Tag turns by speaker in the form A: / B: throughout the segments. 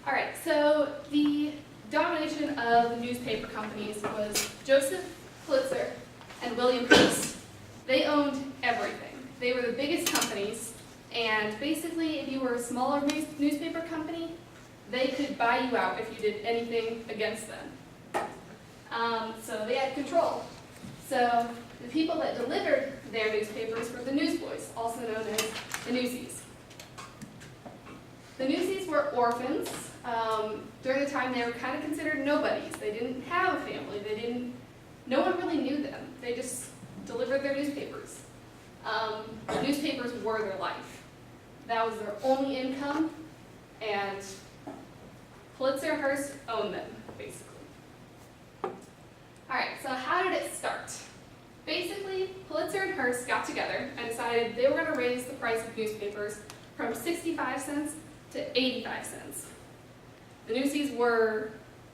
A: All right, so the domination of the newspaper companies was Joseph Pulitzer and William Hearst. They owned everything. They were the biggest companies, and basically if you were a smaller newspaper company, they could buy you out if you did anything against them. So they had control. So the people that delivered their newspapers were the newsboys, also known as the newsies. The newsies were orphans. During the time they were kind of considered nobodies. They didn't have a family. No one really knew them. They just delivered their newspapers. Newspapers were their life. That was their only income, and Pulitzer and Hearst owned them, basically. All right, so how did it start? Basically, Pulitzer and Hearst got together and decided they were going to raise the price of newspapers from 65 cents to 85 cents. The newsies were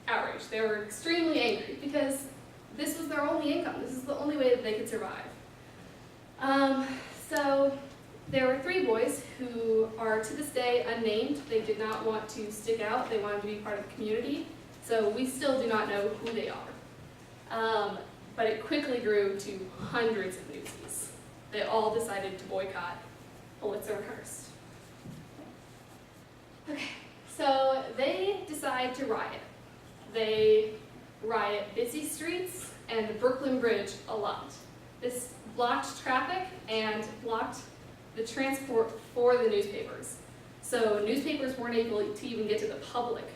A: outraged. They were extremely angry because this was their only income. This is the only way that they could survive. So there were three boys who are to this day unnamed. They did not want to stick out. They wanted to be part of the community. So we still do not know who they are. But it quickly grew to hundreds of newsies. They all decided to boycott Pulitzer and Hearst. Okay, so they decide to riot. They riot busy streets and the Brooklyn Bridge a lot. This blocked traffic and blocked the transport for the newspapers. So newspapers weren't able to even get to the public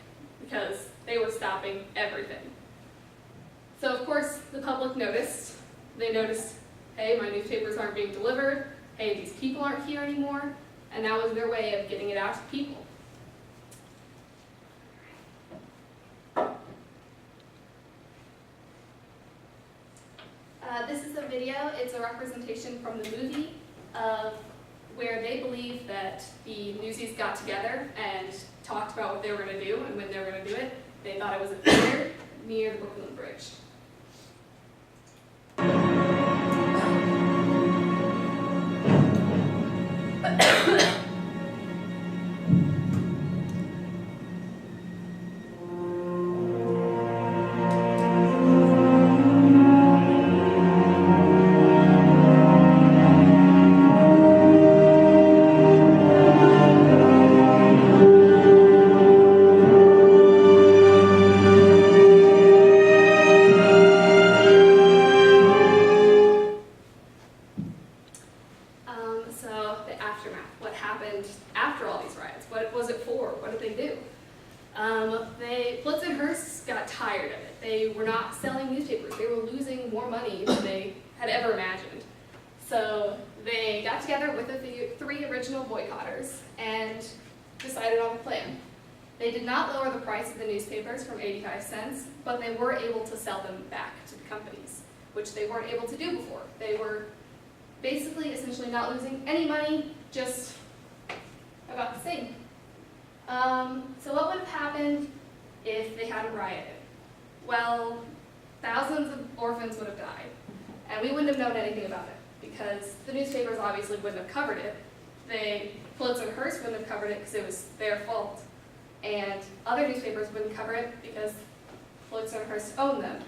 A: because they were stopping everything. So of course the public noticed. They noticed, hey, my newspapers aren't being delivered, hey, these people aren't here anymore, and that was their way of getting it out to people. This is a video. It's a representation from the movie of where they believe that the newsies got together and talked about what they were going to do and when they were going to do it. They thought it was a theater near the Brooklyn Bridge. So the aftermath, what happened after all these riots? What was it for? What did they do? Pulitzer and Hearst got tired of it. They were not selling newspapers. They were losing more money than they had ever imagined. So they got together with the three original boycotters and decided on a plan. They did not lower the price of the newspapers from 85 cents, but they were able to sell them back to the companies, which they weren't able to do before. They were basically, essentially not losing any money, just about the same. So what would have happened if they hadn't rioted? Well, thousands of orphans would have died, and we wouldn't have known anything about it, because the newspapers obviously wouldn't have covered it. Pulitzer and Hearst wouldn't have covered it because it was their fault, and other newspapers wouldn't cover it because Pulitzer and Hearst owned them.